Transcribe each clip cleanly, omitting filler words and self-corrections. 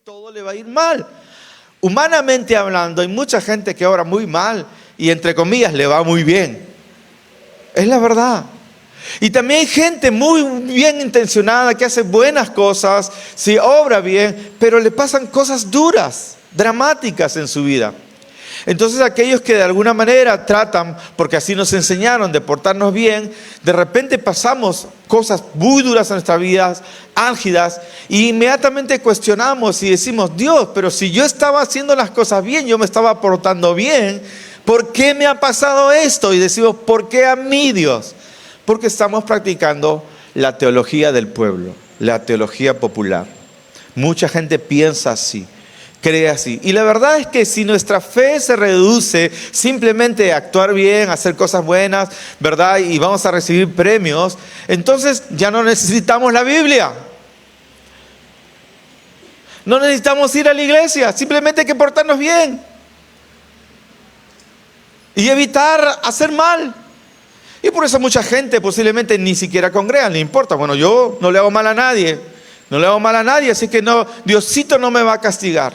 todo le va a ir mal. Humanamente hablando, hay mucha gente que obra muy mal y entre comillas le va muy bien. Es la verdad. Y también hay gente muy bien intencionada que hace buenas cosas, sí, obra bien, pero le pasan cosas duras, dramáticas en su vida. Entonces aquellos que de alguna manera tratan, porque así nos enseñaron, de portarnos bien, de repente pasamos cosas muy duras en nuestras vidas, álgidas, y inmediatamente cuestionamos y decimos: Dios, pero si yo estaba haciendo las cosas bien, yo me estaba portando bien, ¿por qué me ha pasado esto? Y decimos: ¿por qué a mí, Dios? Porque estamos practicando la teología del pueblo, la teología popular. Mucha gente piensa así, cree así. Y la verdad es que si nuestra fe se reduce simplemente a actuar bien, a hacer cosas buenas, ¿verdad? Y vamos a recibir premios, entonces ya no necesitamos la Biblia. No necesitamos ir a la iglesia, simplemente hay que portarnos bien. Y evitar hacer mal. Y por eso mucha gente posiblemente ni siquiera congrega, no importa. Bueno, yo no le hago mal a nadie, así que no, Diosito no me va a castigar.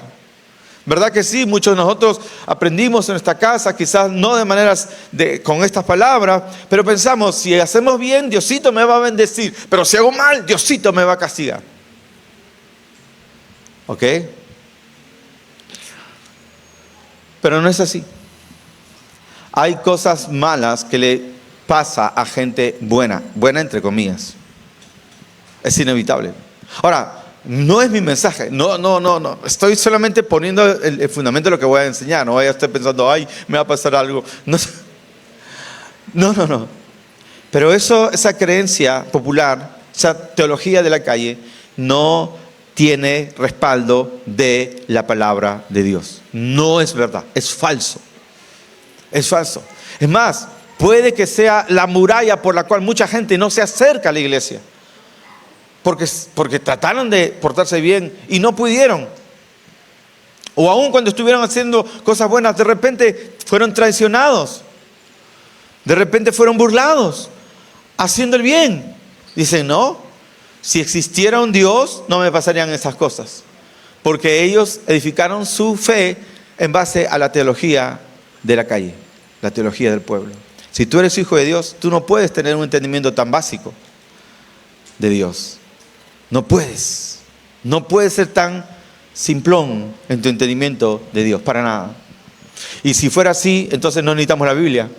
¿Verdad que sí? Muchos de nosotros aprendimos en esta casa, quizás no de maneras con estas palabras, pero pensamos: si hacemos bien, Diosito me va a bendecir, pero si hago mal, Diosito me va a castigar. ¿Ok? Pero no es así. Hay cosas malas que le pasa a gente buena entre comillas. Es inevitable. Ahora, no es mi mensaje, no. Estoy solamente poniendo el fundamento de lo que voy a enseñar. No vaya a estar pensando: ay, me va a pasar algo. No. Pero esa creencia popular, esa teología de la calle, no tiene respaldo de la palabra de Dios. No es verdad, es falso. Es falso. Es más, puede que sea la muralla por la cual mucha gente no se acerca a la iglesia. Porque trataron de portarse bien y no pudieron. O aún cuando estuvieron haciendo cosas buenas, de repente fueron traicionados. De repente fueron burlados, haciendo el bien. Dicen: no, si existiera un Dios, no me pasarían esas cosas. Porque ellos edificaron su fe en base a la teología de la calle, la teología del pueblo. Si tú eres hijo de Dios, tú no puedes tener un entendimiento tan básico de Dios. No puedes ser tan simplón en tu entendimiento de Dios, para nada. Y si fuera así, entonces no necesitamos la Biblia.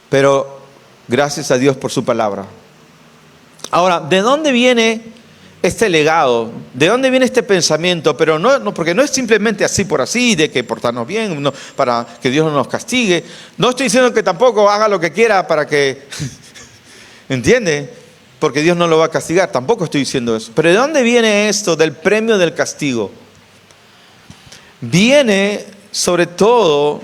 Pero gracias a Dios por su palabra. Ahora, ¿de dónde viene este legado? ¿De dónde viene este pensamiento? Pero no, porque no es simplemente así por así, de que portarnos bien, no, para que Dios no nos castigue. No estoy diciendo que tampoco haga lo que quiera para que... ¿Entiende? Porque Dios no lo va a castigar, tampoco estoy diciendo eso. Pero ¿de dónde viene esto del premio del castigo? Viene sobre todo,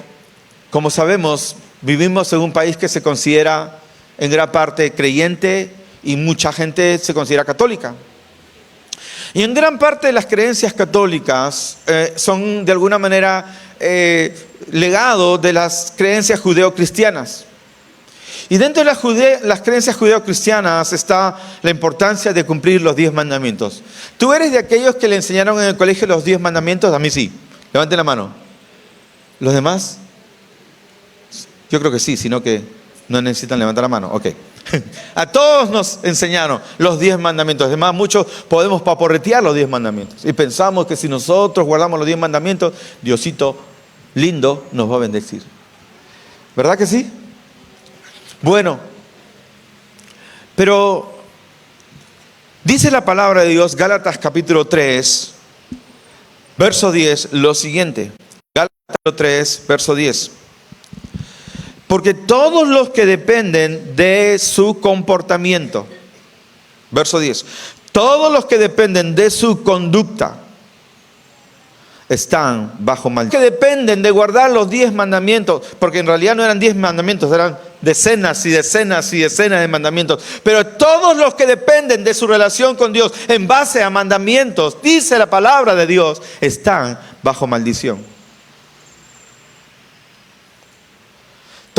como sabemos, vivimos en un país que se considera en gran parte creyente y mucha gente se considera católica. Y en gran parte de las creencias católicas son de alguna manera legado de las creencias judeocristianas. Y dentro de las creencias judeocristianas está la importancia de cumplir los 10 mandamientos. ¿Tú eres de aquellos que le enseñaron en el colegio los 10 mandamientos? A mí sí. Levanten la mano. ¿Los demás? Yo creo que sí, sino que no necesitan levantar la mano. Ok. A todos nos enseñaron los 10 mandamientos. Además, muchos podemos paporretear los 10 mandamientos. Y pensamos que si nosotros guardamos los 10 mandamientos, Diosito lindo nos va a bendecir. ¿Verdad que sí? Bueno, pero dice la palabra de Dios, Gálatas capítulo 3, verso 10, lo siguiente. Gálatas 3, verso 10. Porque todos los que dependen de su comportamiento, verso 10, todos los que dependen de su conducta están bajo maldición. Que dependen de guardar los 10 mandamientos, porque en realidad no eran 10 mandamientos, eran decenas y decenas y decenas de mandamientos. Pero todos los que dependen de su relación con Dios en base a mandamientos, dice la palabra de Dios, están bajo maldición.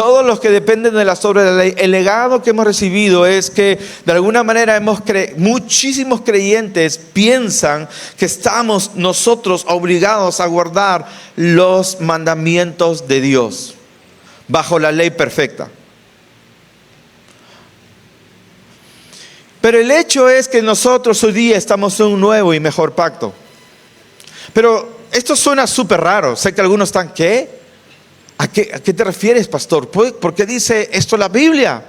todos los que dependen de las obras de la ley. El legado que hemos recibido es que de alguna manera muchísimos creyentes piensan que estamos nosotros obligados a guardar los mandamientos de Dios bajo la ley perfecta. Pero el hecho es que nosotros hoy día estamos en un nuevo y mejor pacto. Pero esto suena súper raro. Sé que algunos están, ¿qué? ¿A qué te refieres, pastor? ¿Por qué dice esto la Biblia?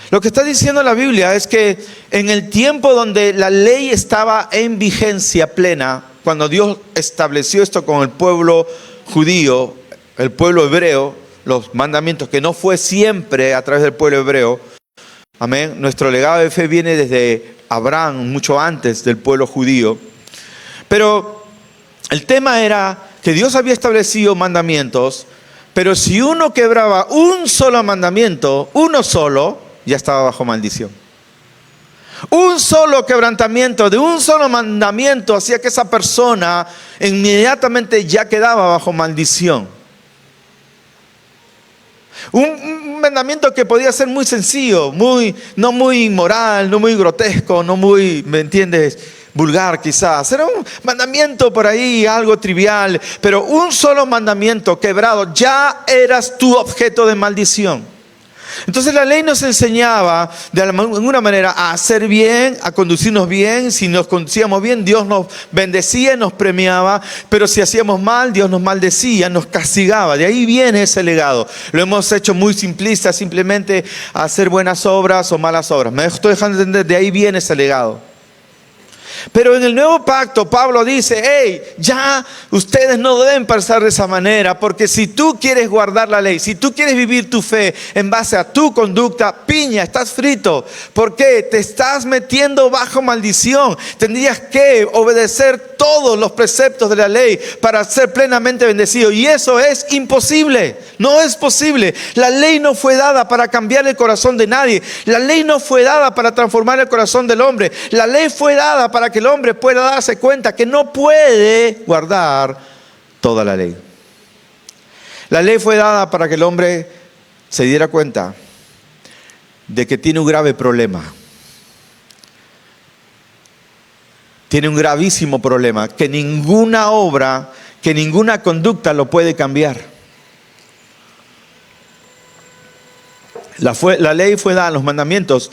Lo que está diciendo la Biblia es que en el tiempo donde la ley estaba en vigencia plena, cuando Dios estableció esto con el pueblo judío, el pueblo hebreo, los mandamientos, que no fue siempre a través del pueblo hebreo, amén. Nuestro legado de fe viene desde Abraham, mucho antes del pueblo judío. Pero el tema era que Dios había establecido mandamientos, pero si uno quebraba un solo mandamiento, uno solo, ya estaba bajo maldición. Un solo quebrantamiento de un solo mandamiento hacía que esa persona inmediatamente ya quedaba bajo maldición. Un mandamiento que podía ser muy sencillo, no muy moral, no muy grotesco, no muy, ¿me entiendes?, vulgar quizás. Era un mandamiento por ahí, algo trivial, pero un solo mandamiento quebrado, ya eras tu objeto de maldición. Entonces la ley nos enseñaba de alguna manera a hacer bien, a conducirnos bien. Si nos conducíamos bien, Dios nos bendecía, nos premiaba. Pero si hacíamos mal, Dios nos maldecía, nos castigaba. De ahí viene ese legado. Lo hemos hecho muy simplista, simplemente hacer buenas obras o malas obras. Me estoy dejando de entender, de ahí viene ese legado. Pero en el nuevo pacto Pablo dice, hey, ya ustedes no deben pensar de esa manera, porque si tú quieres guardar la ley, si tú quieres vivir tu fe en base a tu conducta, piña, estás frito. ¿Por qué? Te estás metiendo bajo maldición. Tendrías que obedecer todos los preceptos de la ley para ser plenamente bendecido, y eso es imposible. No es posible. La ley no fue dada para cambiar el corazón de nadie. La ley no fue dada para transformar el corazón del hombre. La ley fue dada para que el hombre pueda darse cuenta que no puede guardar toda la ley. La ley fue dada para que el hombre se diera cuenta de que tiene un grave problema. Tiene un gravísimo problema, que ninguna obra, que ninguna conducta lo puede cambiar. La ley fue dada, los mandamientos,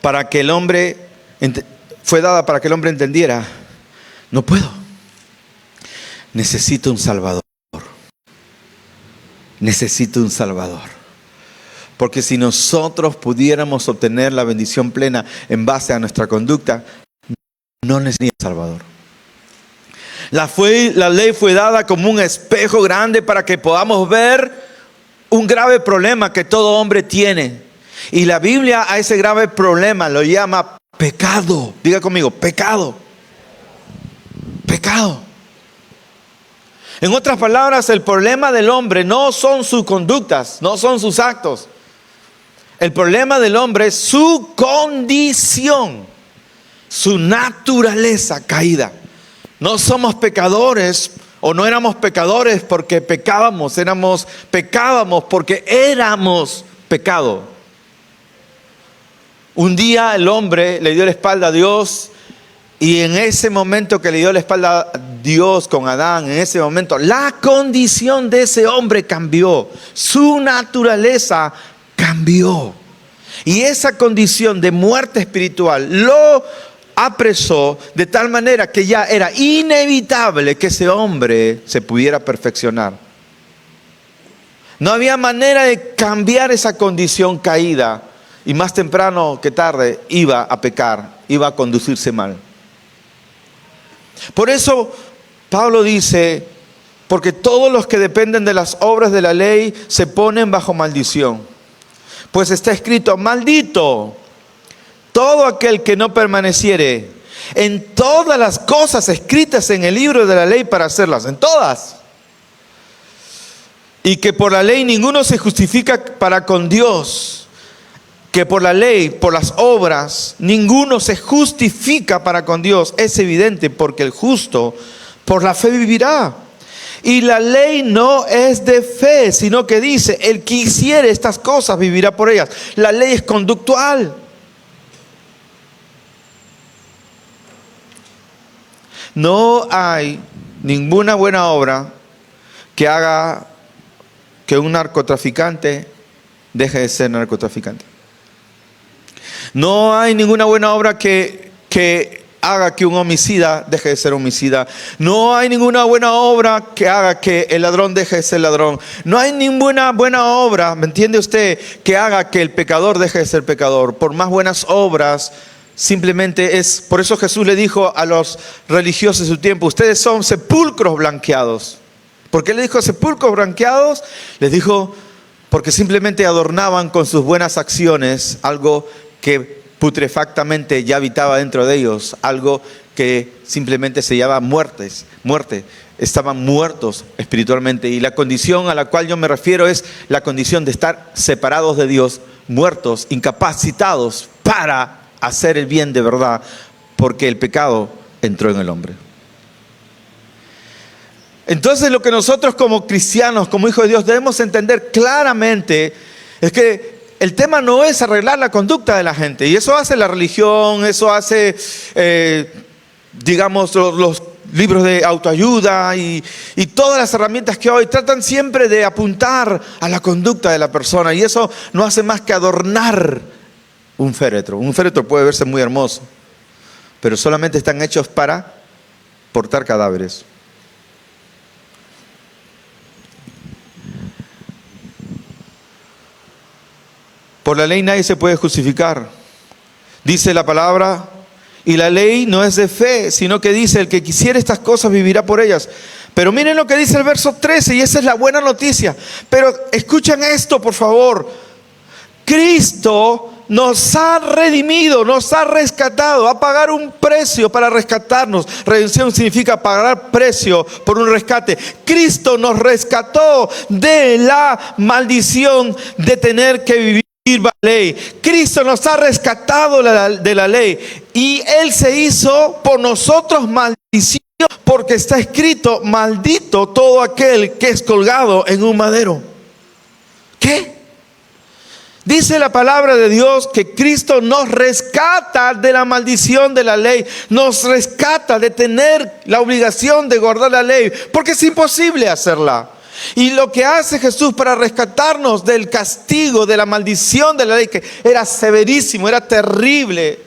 para que el hombre fue dada para que el hombre entendiera, no puedo, necesito un Salvador, necesito un Salvador. Porque si nosotros pudiéramos obtener la bendición plena en base a nuestra conducta, no necesitamos un Salvador. La ley fue dada como un espejo grande para que podamos ver un grave problema que todo hombre tiene. Y la Biblia a ese grave problema lo llama pecado. Diga conmigo, pecado. Pecado. En otras palabras, el problema del hombre no son sus conductas, no son sus actos. El problema del hombre es su condición, su naturaleza caída. No somos pecadores, o no éramos pecadores porque pecábamos, pecábamos porque éramos pecado. Un día el hombre le dio la espalda a Dios, y en ese momento que le dio la espalda a Dios con Adán, en ese momento la condición de ese hombre cambió, su naturaleza cambió, y esa condición de muerte espiritual lo apresó de tal manera que ya era inevitable que ese hombre se pudiera perfeccionar. No había manera de cambiar esa condición caída, y más temprano que tarde iba a pecar, iba a conducirse mal. Por eso Pablo dice, porque todos los que dependen de las obras de la ley se ponen bajo maldición. Pues está escrito, maldito todo aquel que no permaneciere en todas las cosas escritas en el libro de la ley para hacerlas, en todas. Y que por la ley ninguno se justifica para con Dios. Que por la ley, por las obras, ninguno se justifica para con Dios. Es evidente, porque el justo por la fe vivirá. Y la ley no es de fe, sino que dice, el que hiciere estas cosas vivirá por ellas. La ley es conductual. No hay ninguna buena obra que haga que un narcotraficante deje de ser narcotraficante. No hay ninguna buena obra que haga que un homicida deje de ser homicida. No hay ninguna buena obra que haga que el ladrón deje de ser ladrón. No hay ninguna buena obra, ¿me entiende usted?, que haga que el pecador deje de ser pecador. Por más buenas obras, simplemente es... Por eso Jesús le dijo a los religiosos de su tiempo, ustedes son sepulcros blanqueados. ¿Por qué le dijo sepulcros blanqueados? Les dijo, porque simplemente adornaban con sus buenas acciones algo que putrefactamente ya habitaba dentro de ellos, algo que simplemente se llama muerte. Estaban muertos espiritualmente, y la condición a la cual yo me refiero es la condición de estar separados de Dios, muertos, incapacitados para hacer el bien de verdad, porque el pecado entró en el hombre. Entonces lo que nosotros como cristianos, como hijos de Dios, debemos entender claramente es que el tema no es arreglar la conducta de la gente, y eso hace la religión, eso hace, digamos, los libros de autoayuda y todas las herramientas que hoy tratan siempre de apuntar a la conducta de la persona, y eso no hace más que adornar un féretro. Un féretro puede verse muy hermoso, pero solamente están hechos para portar cadáveres. Por la ley nadie se puede justificar. Dice la palabra, y la ley no es de fe, sino que dice, el que quisiera estas cosas vivirá por ellas. Pero miren lo que dice el verso 13, y esa es la buena noticia. Pero escuchen esto, por favor. Cristo nos ha redimido, nos ha rescatado, a pagar un precio para rescatarnos. Redención significa pagar precio por un rescate. Cristo nos rescató de la maldición de tener que vivir la ley. Cristo nos ha rescatado de la ley, y Él se hizo por nosotros maldición, porque está escrito, maldito todo aquel que es colgado en un madero. ¿Qué? Dice la palabra de Dios que Cristo nos rescata de la maldición de la ley, nos rescata de tener la obligación de guardar la ley, porque es imposible hacerla. Y lo que hace Jesús para rescatarnos del castigo, de la maldición de la ley, que era severísimo, era terrible,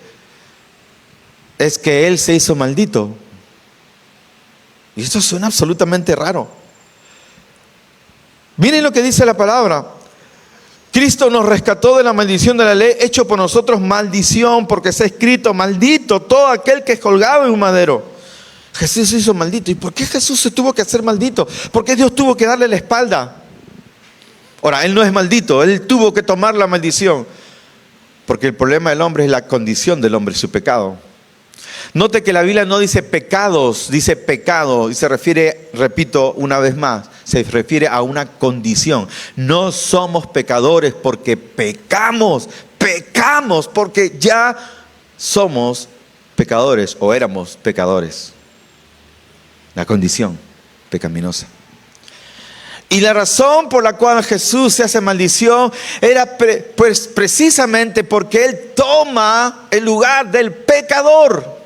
es que Él se hizo maldito. Y esto suena absolutamente raro. Miren lo que dice la palabra. Cristo nos rescató de la maldición de la ley, hecho por nosotros maldición, porque está escrito, maldito todo aquel que es colgado en un madero. Jesús se hizo maldito. ¿Y por qué Jesús se tuvo que hacer maldito? ¿Por qué Dios tuvo que darle la espalda? Ahora, Él no es maldito, Él tuvo que tomar la maldición, porque el problema del hombre es la condición del hombre, su pecado. Note que la Biblia no dice pecados, dice pecado, y se refiere, repito una vez más, se refiere a una condición. No somos pecadores porque pecamos porque ya somos pecadores o éramos pecadores. La condición pecaminosa. Y la razón por la cual Jesús se hace maldición era pues precisamente porque Él toma el lugar del pecador.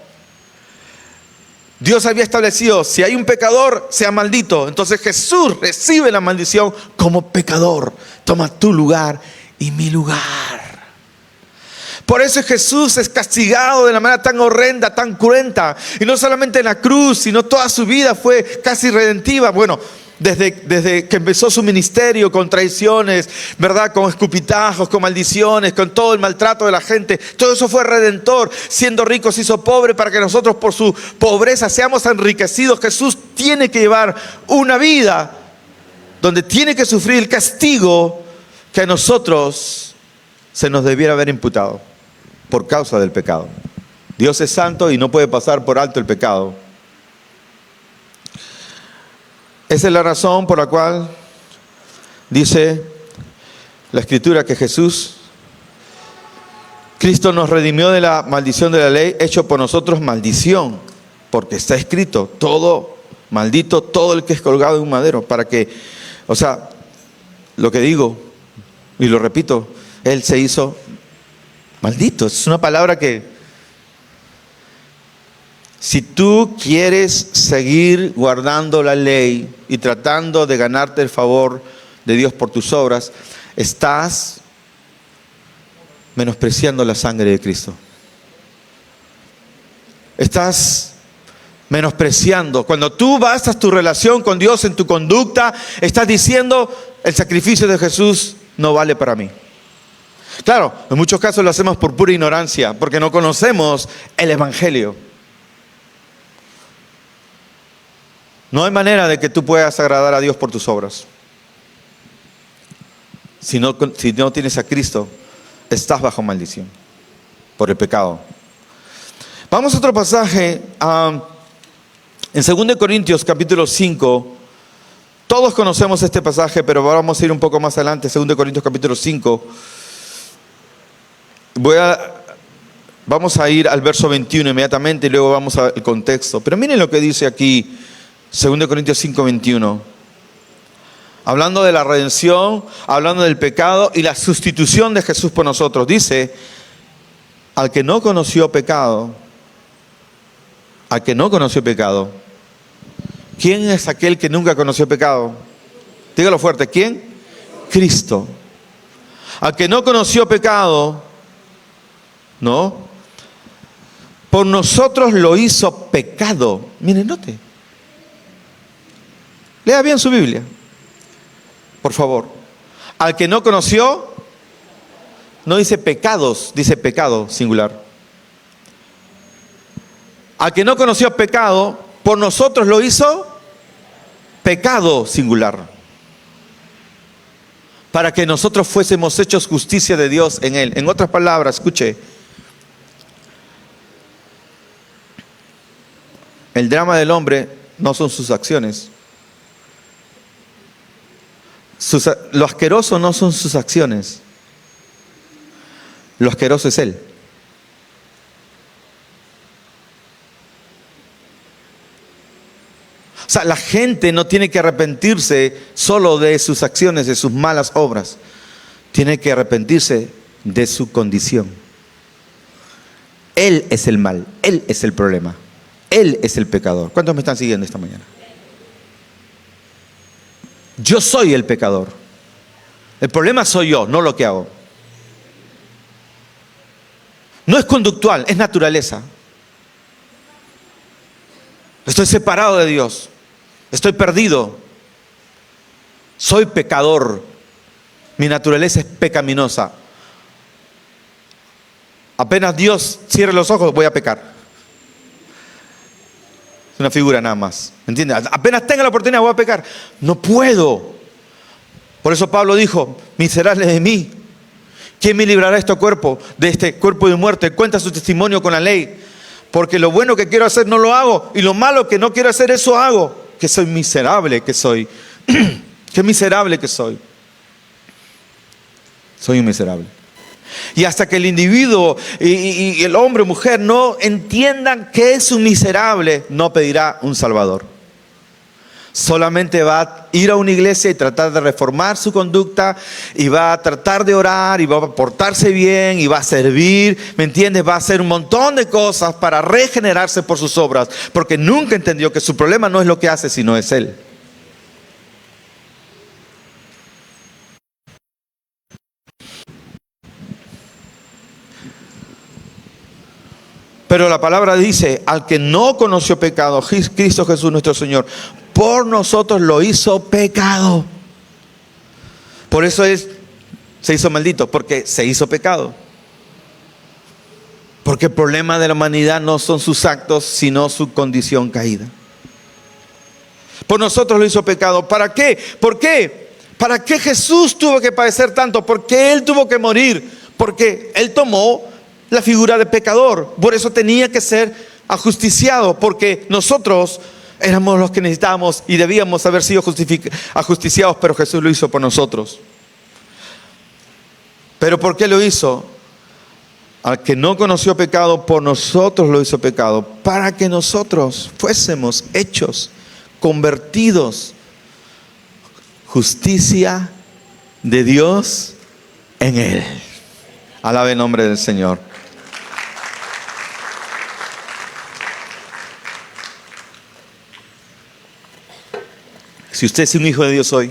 Dios había establecido, si hay un pecador, sea maldito. Entonces Jesús recibe la maldición como pecador. Toma tu lugar y mi lugar. Por eso Jesús es castigado de la manera tan horrenda, tan cruenta. Y no solamente en la cruz, sino toda su vida fue casi redentiva. Bueno, desde que empezó su ministerio, con traiciones, ¿verdad? Con escupitajos, con maldiciones, con todo el maltrato de la gente. Todo eso fue redentor. Siendo rico se hizo pobre para que nosotros por su pobreza seamos enriquecidos. Jesús tiene que llevar una vida donde tiene que sufrir el castigo que a nosotros se nos debiera haber imputado por causa del pecado. Dios es santo y no puede pasar por alto el pecado. Esa es la razón por la cual dice la Escritura que Cristo nos redimió de la maldición de la ley, hecho por nosotros maldición, porque está escrito, todo Maldito todo el que es colgado en un madero. Para que, o sea, lo que digo, y lo repito, Él se hizo maldito. Es una palabra que, si tú quieres seguir guardando la ley y tratando de ganarte el favor de Dios por tus obras, estás menospreciando la sangre de Cristo. Estás menospreciando. Cuando tú basas tu relación con Dios en tu conducta, estás diciendo: el sacrificio de Jesús no vale para mí. Claro, en muchos casos lo hacemos por pura ignorancia, porque no conocemos el Evangelio. No hay manera de que tú puedas agradar a Dios por tus obras. Si no tienes a Cristo, estás bajo maldición por el pecado. Vamos a otro pasaje, en 2 Corintios capítulo 5. Todos conocemos este pasaje, pero vamos a ir un poco más adelante. 2 Corintios capítulo 5. Vamos a ir al verso 21 inmediatamente y luego vamos al contexto. Pero miren lo que dice aquí 2 Corintios 5, 21. Hablando de la redención, hablando del pecado y la sustitución de Jesús por nosotros. Dice: al que no conoció pecado, ¿quién es aquel que nunca conoció pecado? Dígalo fuerte, ¿quién? Cristo. Al que no conoció pecado, ¿no? Por nosotros lo hizo pecado. Miren, note. Lea bien su Biblia, por favor. Al que no conoció, no dice pecados, dice pecado singular. Al que no conoció pecado, por nosotros lo hizo pecado singular, para que nosotros fuésemos hechos justicia de Dios en Él. En otras palabras, escuche, el drama del hombre no son sus acciones. Lo asqueroso no son sus acciones. Lo asqueroso es Él. O sea, la gente no tiene que arrepentirse solo de sus acciones, de sus malas obras. Tiene que arrepentirse de su condición. Él es el mal, Él es el problema, Él es el pecador. ¿Cuántos me están siguiendo esta mañana? Yo soy el pecador. El problema soy yo, no lo que hago. No es conductual, es naturaleza. Estoy separado de Dios. Estoy perdido. Soy pecador. Mi naturaleza es pecaminosa. Apenas Dios cierre los ojos, voy a pecar. Es una figura nada más. ¿Entiendes? Apenas tenga la oportunidad, voy a pecar. No puedo. Por eso Pablo dijo: miserable de mí, ¿quién me librará de este cuerpo de muerte? Cuenta su testimonio con la ley. Porque lo bueno que quiero hacer no lo hago, y lo malo que no quiero hacer, eso hago. Que soy miserable que soy. Qué miserable que soy. Soy un miserable. Y hasta que el individuo y el hombre o mujer no entiendan que es un miserable, no pedirá un salvador. Solamente va a ir a una iglesia y tratar de reformar su conducta, y va a tratar de orar, y va a portarse bien, y va a servir, ¿me entiendes? Va a hacer un montón de cosas para regenerarse por sus obras, porque nunca entendió que su problema no es lo que hace, sino es Él. Pero la palabra dice: al que no conoció pecado, Cristo Jesús nuestro Señor, por nosotros lo hizo pecado. Por eso se hizo maldito, porque se hizo pecado. Porque el problema de la humanidad no son sus actos, sino su condición caída. Por nosotros lo hizo pecado. ¿Para qué? ¿Por qué? ¿Para qué Jesús tuvo que padecer tanto? ¿Por qué Él tuvo que morir? Porque Él tomó la figura de pecador. Por eso tenía que ser ajusticiado, porque nosotros éramos los que necesitábamos y debíamos haber sido ajusticiados, pero Jesús lo hizo por nosotros. ¿Pero por qué lo hizo? Al que no conoció pecado, por nosotros lo hizo pecado, para que nosotros fuésemos hechos convertidos. Justicia de Dios en Él. Alabe el nombre del Señor. Si usted es un hijo de Dios hoy,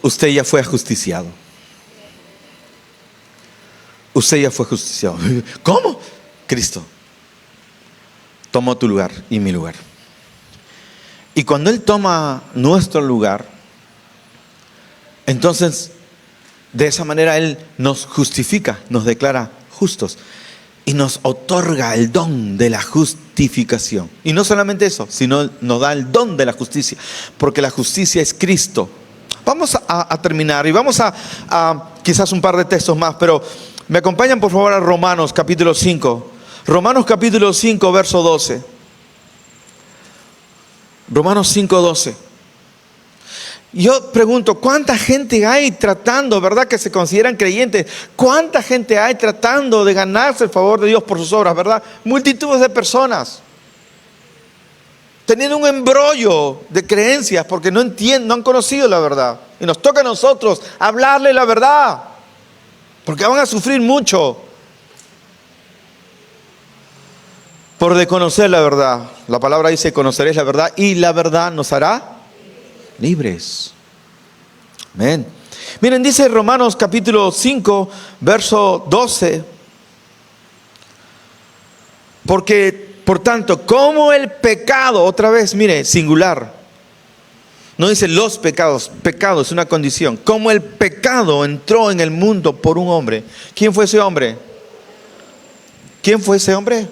usted ya fue ajusticiado. Usted ya fue justiciado. ¿Cómo? Cristo tomó tu lugar y mi lugar. Y cuando Él toma nuestro lugar, entonces de esa manera Él nos justifica, nos declara justos y nos otorga el don de la justificación. Y no solamente eso, sino nos da el don de la justicia, porque la justicia es Cristo. Vamos a terminar y vamos a quizás un par de textos más, pero me acompañan por favor a Romanos capítulo 5. Romanos capítulo 5, verso 12. Romanos 5, 12. Yo pregunto, ¿cuánta gente hay tratando, verdad, que se consideran creyentes? ¿Cuánta gente hay tratando de ganarse el favor de Dios por sus obras, verdad? Multitudes de personas teniendo un embrollo de creencias porque no entienden, no han conocido la verdad. Y nos toca a nosotros hablarle la verdad, porque van a sufrir mucho por desconocer la verdad. La palabra dice: conoceréis la verdad y la verdad nos hará libres. Amén. Miren, dice Romanos capítulo 5, verso 12. Porque, por tanto, como el pecado, otra vez, mire, singular. No dice los pecados, pecado es una condición. Como el pecado entró en el mundo por un hombre. ¿Quién fue ese hombre? ¿Quién fue ese hombre?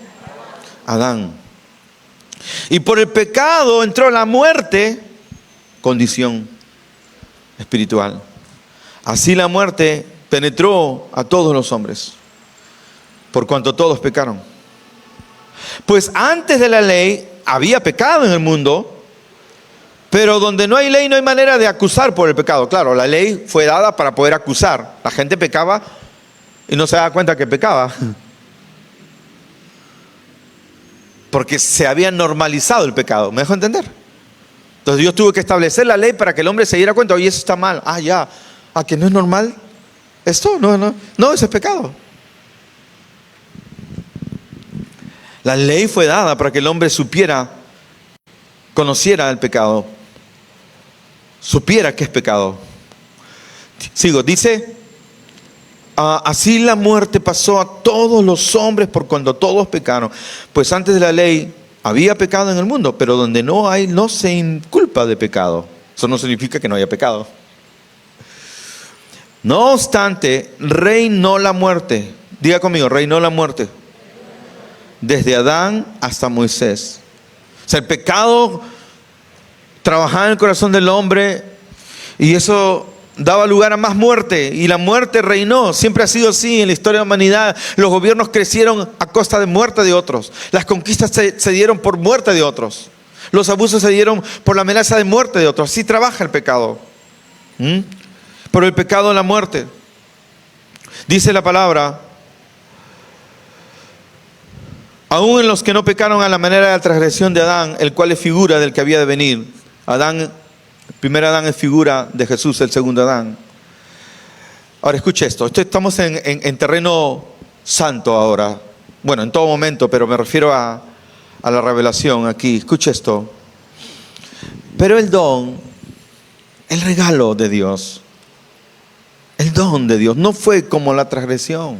Adán. Y por el pecado entró la muerte, condición espiritual. Así la muerte penetró a todos los hombres, por cuanto todos pecaron. Pues antes de la ley había pecado en el mundo, pero donde no hay ley no hay manera de acusar por el pecado. Claro, la ley fue dada para poder acusar. La gente pecaba y no se daba cuenta que pecaba, porque se había normalizado el pecado. ¿Me dejo entender? Entonces Dios tuvo que establecer la ley para que el hombre se diera cuenta: oye, eso está mal. Ah, ya. ¿A que no es normal esto? No, eso es pecado. La ley fue dada para que el hombre supiera, conociera el pecado, supiera que es pecado. Sigo, dice: así la muerte pasó a todos los hombres por cuando todos pecaron. Pues antes de la ley había pecado en el mundo, pero donde no hay, no se inculpa de pecado. Eso no significa que no haya pecado. No obstante, reinó la muerte. Diga conmigo: reinó la muerte. Desde Adán hasta Moisés. O sea, el pecado trabajaba en el corazón del hombre y eso daba lugar a más muerte, y la muerte reinó. Siempre ha sido así en la historia de la humanidad. Los gobiernos crecieron a costa de muerte de otros. Las conquistas se dieron por muerte de otros. Los abusos se dieron por la amenaza de muerte de otros. Así trabaja el pecado. Por el pecado la muerte. Dice la palabra: aún en los que no pecaron a la manera de la transgresión de Adán, el cual es figura del que había de venir. Adán, el primer Adán es figura de Jesús, el segundo Adán. Ahora escuche esto. Estamos en terreno santo ahora. Bueno, en todo momento, pero me refiero a la revelación aquí. Escuche esto. Pero el don, el regalo de Dios, el don de Dios no fue como la transgresión.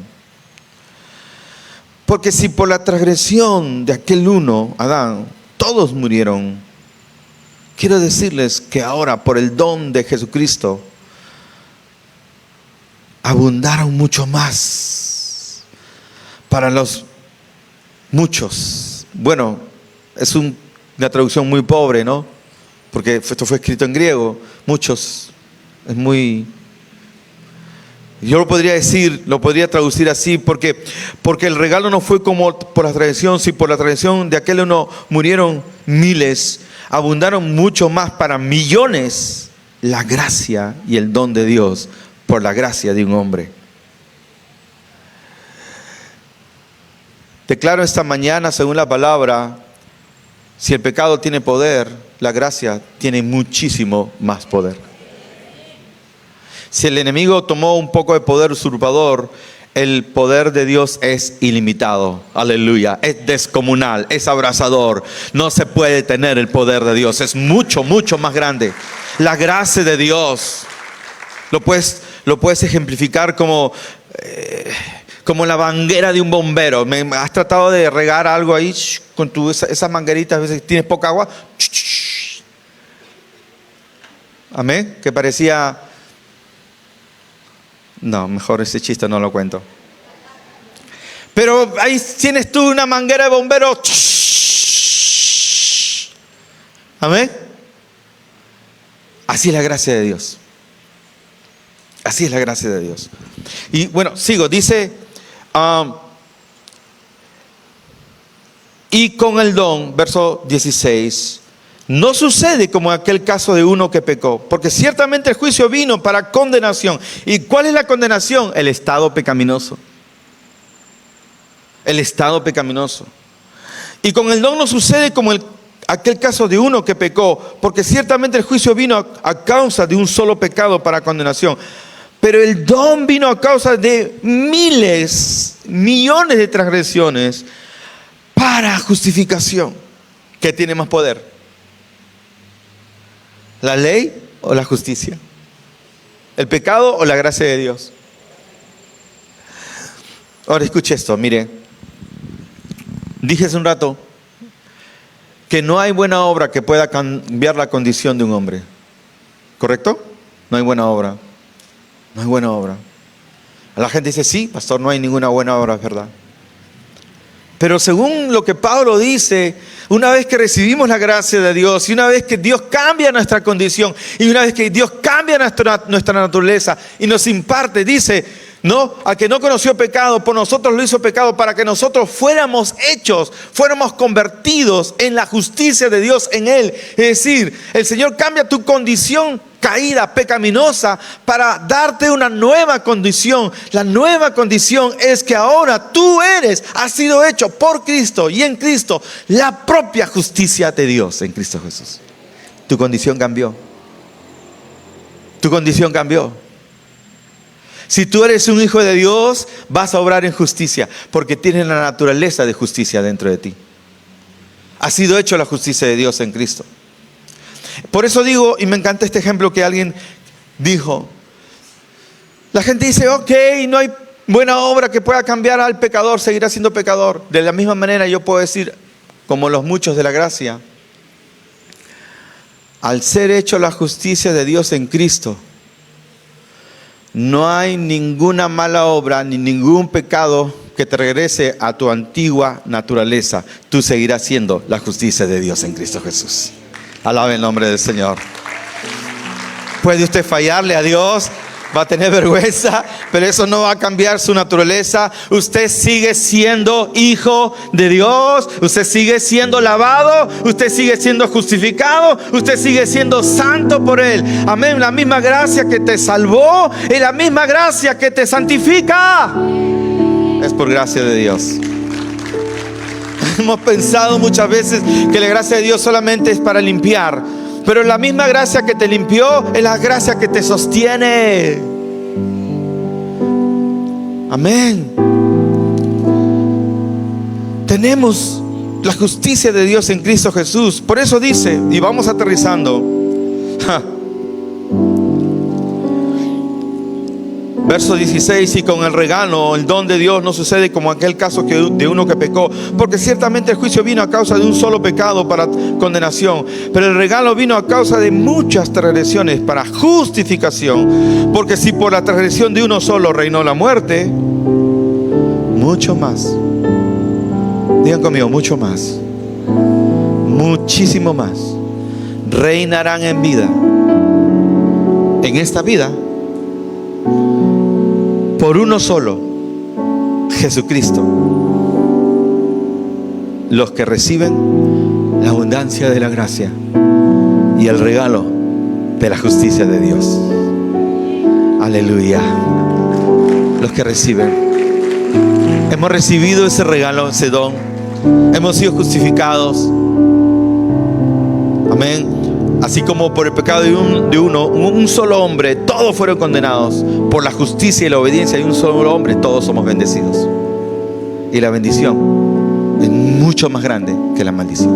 Porque si por la transgresión de aquel uno, Adán, todos murieron, quiero decirles que ahora por el don de Jesucristo abundaron mucho más para los muchos. Bueno, es una traducción muy pobre, ¿no? Porque esto fue escrito en griego. Muchos es muy... Yo lo podría traducir así, porque el regalo no fue como por la tradición. Si por la tradición de aquel uno murieron miles, abundaron mucho más para millones la gracia y el don de Dios por la gracia de un hombre. Declaro esta mañana, según la palabra, Si el pecado tiene poder, la gracia tiene muchísimo más poder. Si el enemigo tomó un poco de poder usurpador, el poder de Dios es ilimitado. Aleluya. Es descomunal, es abrazador. No se puede detener el poder de Dios. Es mucho, mucho más grande. La gracia de Dios lo puedes ejemplificar como la manguera de un bombero. ¿Has tratado de regar algo ahí con esas mangueritas? A veces tienes poca agua. Amén. Que parecía... No, mejor ese chiste no lo cuento. Pero ahí tienes tú una manguera de bombero. Amén. Así es la gracia de Dios. Así es la gracia de Dios. Y bueno, sigo. Dice, y con el don, verso 16, no sucede como aquel caso de uno que pecó, porque ciertamente el juicio vino para condenación. ¿Y cuál es la condenación? El estado pecaminoso. El estado pecaminoso. Y con el don no sucede como aquel caso de uno que pecó, porque ciertamente el juicio vino a causa de un solo pecado para condenación. Pero el don vino a causa de miles, millones de transgresiones para justificación. ¿Qué tiene más poder? ¿La ley o la justicia? ¿El pecado o la gracia de Dios? Ahora escuche esto, mire. Dije hace un rato que no hay buena obra que pueda cambiar la condición de un hombre. ¿Correcto? No hay buena obra. No hay buena obra. La gente dice, sí, pastor, no hay ninguna buena obra, es verdad. Pero según lo que Pablo dice, una vez que recibimos la gracia de Dios, y una vez que Dios cambia nuestra condición, y una vez que Dios cambia nuestra naturaleza y nos imparte, dice, ¿no? Al que no conoció pecado, por nosotros lo hizo pecado, para que nosotros fuéramos convertidos en la justicia de Dios en Él. Es decir, el Señor cambia tu condición caída, pecaminosa, para darte una nueva condición. La nueva condición es que ahora tú has sido hecho por Cristo y en Cristo la propia justicia de Dios en Cristo Jesús. Tu condición cambió. Tu condición cambió. Si tú eres un hijo de Dios, vas a obrar en justicia, porque tienes la naturaleza de justicia dentro de ti. Ha sido hecho la justicia de Dios en Cristo. Por eso digo, y me encanta este ejemplo que alguien dijo. La gente dice, ok, no hay buena obra que pueda cambiar al pecador, seguirá siendo pecador. De la misma manera yo puedo decir, como los muchos de la gracia, al ser hecho la justicia de Dios en Cristo, no hay ninguna mala obra ni ningún pecado que te regrese a tu antigua naturaleza. Tú seguirás siendo la justicia de Dios en Cristo Jesús. Alabe el nombre del Señor. Puede usted fallarle a Dios, va a tener vergüenza, pero eso no va a cambiar su naturaleza. Usted sigue siendo hijo de Dios, usted sigue siendo lavado, usted sigue siendo justificado, usted sigue siendo santo por Él. Amén. La misma gracia que te salvó y la misma gracia que te santifica es por gracia de Dios. Hemos pensado muchas veces que la gracia de Dios solamente es para limpiar, pero la misma gracia que te limpió es la gracia que te sostiene. Amén. Tenemos la justicia de Dios en Cristo Jesús. Por eso dice, y vamos aterrizando. Verso 16, y con el regalo, el don de Dios no sucede como aquel caso de uno que pecó, porque ciertamente el juicio vino a causa de un solo pecado para condenación, pero el regalo vino a causa de muchas transgresiones para justificación, porque si por la transgresión de uno solo reinó la muerte, mucho más, digan conmigo, mucho más, muchísimo más, reinarán en vida, en esta vida, por uno solo, Jesucristo, los que reciben la abundancia de la gracia y el regalo de la justicia de Dios. Aleluya. Los que reciben. Hemos recibido ese regalo, ese don. Hemos sido justificados. Amén. Así como por el pecado de un solo hombre, todos fueron condenados. Por la justicia y la obediencia de un solo hombre, todos somos bendecidos. Y la bendición es mucho más grande que la maldición.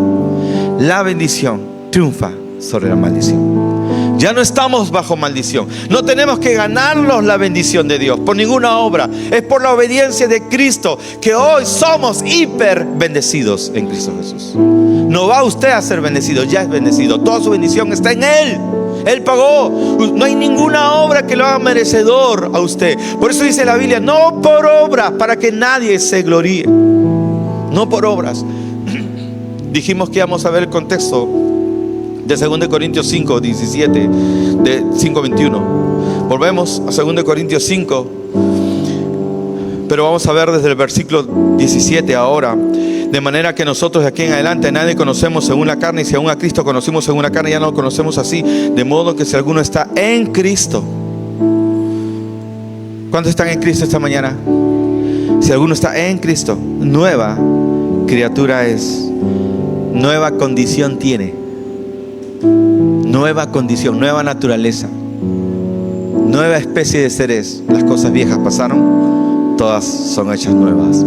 La bendición triunfa sobre la maldición. Ya no estamos bajo maldición. No tenemos que ganarnos la bendición de Dios por ninguna obra. Es por la obediencia de Cristo que hoy somos hiper bendecidos en Cristo Jesús. No va usted a ser bendecido, ya es bendecido. Toda su bendición está en Él. Él pagó. No hay ninguna obra que lo haga merecedor a usted. Por eso dice la Biblia, no por obras, para que nadie se gloríe. No por obras. Dijimos que íbamos a ver el contexto de 2 Corintios 5, 17, de 5, 21. Volvemos a 2 Corintios 5, pero vamos a ver desde el versículo 17 ahora. De manera que nosotros de aquí en adelante a nadie conocemos según la carne, y si aún a Cristo conocimos según la carne, ya no lo conocemos así. De modo que si alguno está en Cristo. ¿Cuántos están en Cristo esta mañana? Si alguno está en Cristo, nueva criatura es. Nueva condición tiene. Nueva condición, nueva naturaleza, nueva especie de seres. Las cosas viejas pasaron, todas son hechas nuevas.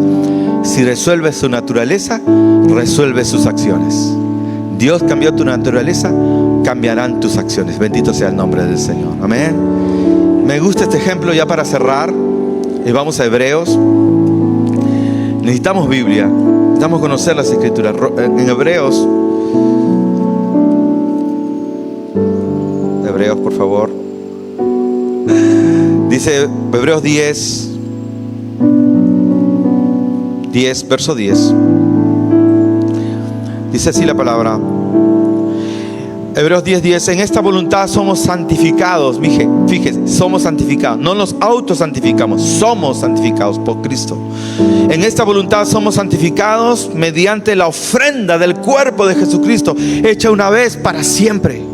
Si resuelves su naturaleza, resuelves sus acciones. Dios cambió tu naturaleza, cambiarán tus acciones. Bendito sea el nombre del Señor. Amén. Me gusta este ejemplo ya para cerrar. Y vamos a Hebreos. Necesitamos Biblia, necesitamos conocer las Escrituras. En Hebreos, por favor. Dice Hebreos 10, verso 10. Dice así la palabra. Hebreos 10:10. En esta voluntad somos santificados. Fíjese, somos santificados. No nos autosantificamos, somos santificados por Cristo. En esta voluntad somos santificados mediante la ofrenda del cuerpo de Jesucristo, hecha una vez para siempre.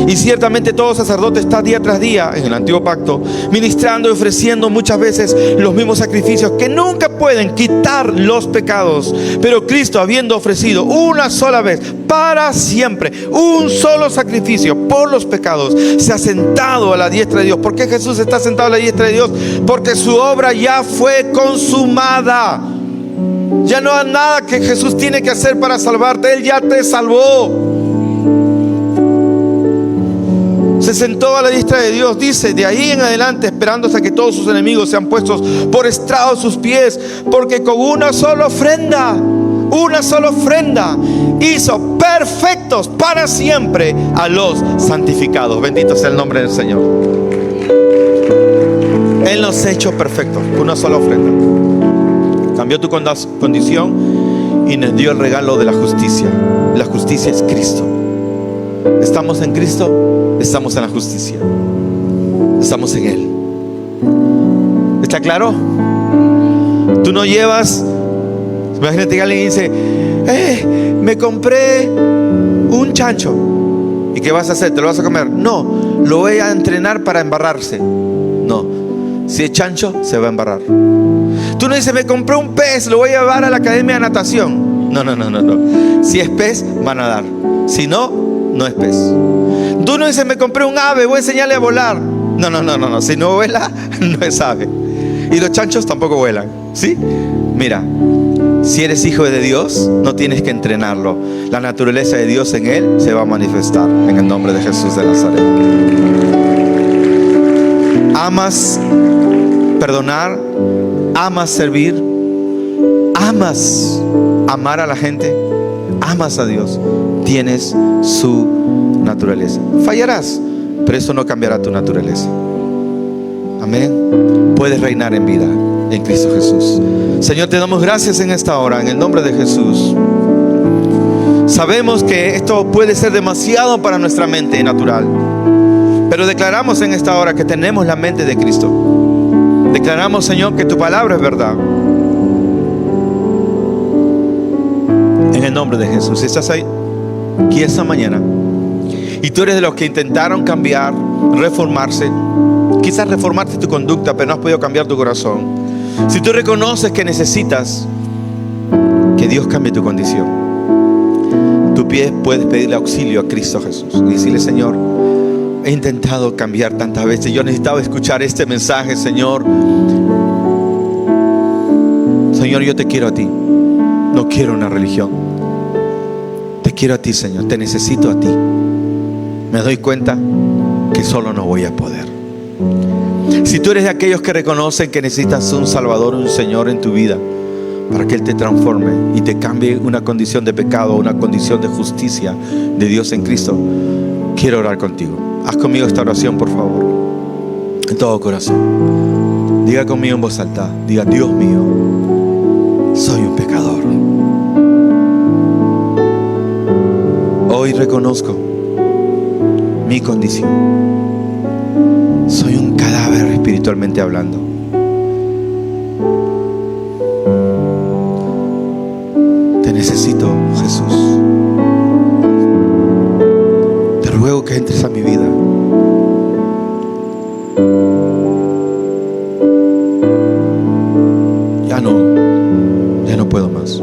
Y ciertamente todo sacerdote está día tras día en el antiguo pacto, ministrando y ofreciendo muchas veces los mismos sacrificios que nunca pueden quitar los pecados. Pero Cristo, habiendo ofrecido una sola vez para siempre un solo sacrificio por los pecados, se ha sentado a la diestra de Dios. ¿Por qué Jesús está sentado a la diestra de Dios? Porque su obra ya fue consumada. Ya no hay nada que Jesús tiene que hacer para salvarte. Él ya te salvó. Se sentó a la diestra de Dios, dice, de ahí en adelante, esperando hasta que todos sus enemigos sean puestos por estrado de sus pies, porque con una sola ofrenda hizo perfectos para siempre a los santificados. Bendito sea el nombre del Señor. Él nos ha hecho perfectos, una sola ofrenda. Cambió tu condición y nos dio el regalo de la justicia. La justicia es Cristo. Estamos en Cristo, estamos en la justicia, estamos en Él. ¿Está claro? Tú no llevas. Imagínate que alguien dice: me compré un chancho. ¿Y qué vas a hacer? ¿Te lo vas a comer? No, lo voy a entrenar para embarrarse. No, si es chancho, se va a embarrar. Tú no dices: me compré un pez, lo voy a llevar a la academia de natación. No. Si es pez, va a nadar. Si no, no es pez. Tú no dices: me compré un ave, voy a enseñarle a volar. No. Si no vuela, no es ave. Y los chanchos tampoco vuelan. ¿Sí? Mira, si eres hijo de Dios, no tienes que entrenarlo. La naturaleza de Dios en él se va a manifestar en el nombre de Jesús de Nazaret. Amas perdonar, amas servir, amas amar a la gente, amas a Dios. Tienes su naturaleza. Fallarás, pero eso no cambiará tu naturaleza. Amén. Puedes reinar en vida en Cristo Jesús. Señor, te damos gracias en esta hora, en el nombre de Jesús. Sabemos que esto puede ser demasiado para nuestra mente natural, pero declaramos en esta hora que tenemos la mente de Cristo. Declaramos, Señor, que tu palabra es verdad. En el nombre de Jesús. Si estás ahí aquí esta mañana y tú eres de los que intentaron cambiar, reformarse, quizás reformarte tu conducta, pero no has podido cambiar tu corazón. Si tú reconoces que necesitas que Dios cambie tu condición, tú pie, puedes pedirle auxilio a Cristo Jesús y decirle: Señor, he intentado cambiar tantas veces. Yo necesitaba escuchar este mensaje, Señor. Señor, yo te quiero a ti. No quiero una religión. Te quiero a ti, Señor. Te necesito a ti. Me doy cuenta que solo no voy a poder. Si tú eres de aquellos que reconocen que necesitas un Salvador, un Señor en tu vida, para que Él te transforme y te cambie una condición de pecado a una condición de justicia de Dios en Cristo, quiero orar contigo. Haz conmigo esta oración, por favor, en todo corazón. Diga conmigo en voz alta. Diga: Dios mío, soy un pecador. Hoy reconozco mi condición. Soy un cadáver espiritualmente hablando. Te necesito, Jesús. Te ruego que entres a mi vida. Ya no puedo más.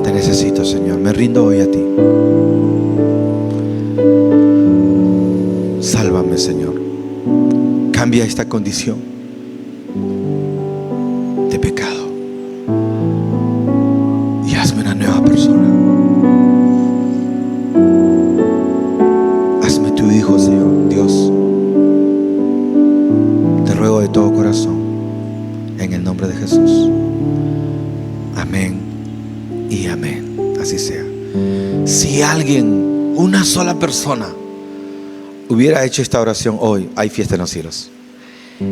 Te necesito, Señor. Me rindo hoy a ti. Sálvame, Señor. Cambia esta condición de pecado y hazme una nueva persona. Hazme tu hijo, Señor Dios. Te ruego de todo corazón, en el nombre de Jesús. Amén y amén. Así sea. Si alguien, una sola persona, hubiera hecho esta oración hoy, hay fiesta en los cielos.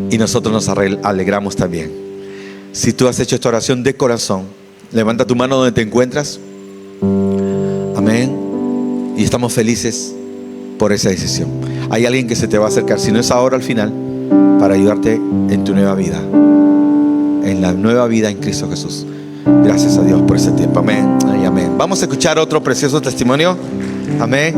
Y nosotros nos alegramos también. Si tú has hecho esta oración de corazón, levanta tu mano donde te encuentras. Amén. Y estamos felices por esa decisión. Hay alguien que se te va a acercar, si no es ahora, al final, para ayudarte en tu nueva vida, en la nueva vida en Cristo Jesús. Gracias a Dios por ese tiempo. Amén y amén. Vamos a escuchar otro precioso testimonio. Amén.